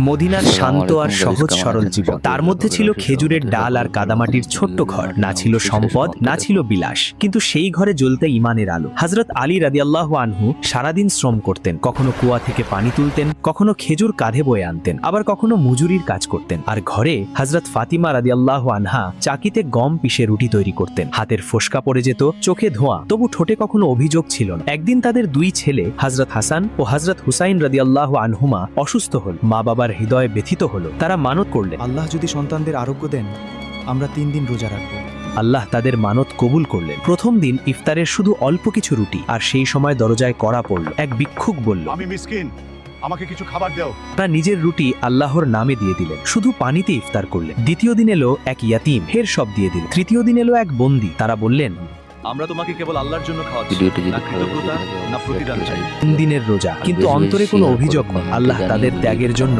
মদিনার শান্ত আর সহজ সরল জীবন। তার মধ্যে ছিল খেজুরের ডাল আর কাদামাটির ছোট্ট ঘর। না ছিল সম্পদ, না ছিল বিলাস, কিন্তু সেই ঘরে জ্বলতে ইমানের আলো। হযরত আলী রাদিয়াল্লাহু আনহু সারাদিন শ্রম করতেন। কখনো কুয়া থেকে পানি তুলতেন, কখনো খেজুর কাঁধে বয়ে আনতেন, আবার কখনো মজুরির কাজ করতেন। আর ঘরে হযরত ফাতিমা রাদিয়াল্লাহু আনহা চাকিতে গম পিষে রুটি তৈরি করতেন। হাতের ফোসকা পড়ে যেত, চোখে ধোঁয়া, তবু ঠোঁটে কখনো অভিযোগ ছিল না। একদিন তাদের দুই ছেলে হযরত হাসান ও হযরত হুসাইন রাদিয়াল্লাহু আনহুমা অসুস্থ হল। মা বাবার হৃদয় ব্যথিত হলো। তারা মানত করলেন, আল্লাহ যদি সন্তানদের আরোগ্য দেন, আমরা 3 দিন রোজা রাখব। আল্লাহ তাদের মানত কবুল করলেন। প্রথম দিন ইফতারের শুধু অল্প কিছু রুটি, আর সেই সময় দরজায় কড়া পড়ল। এক ভিক্ষুক বলল, আমি মিসকিন, আমাকে কিছু খাবার দাও। তারা নিজের রুটি আল্লাহর নামে দিয়ে দিলেন, শুধু পানিতে ইফতার করলেন। দ্বিতীয় দিন এলো এক ইয়াতিম, ফের সব দিয়ে দিল। তৃতীয় দিন এলো এক বন্দী। তারা বললেন, আমরা তোমাকে কেবল আল্লাহর জন্য খাওয়াচ্ছি, ভিডিওটি যদি না কৃতজ্ঞতা না প্রতিদান চাই। 3 দিনের রোজা, কিন্তু অন্তরে কোনো অভিযোগ নেই। আল্লাহ তাদের ত্যাগের জন্য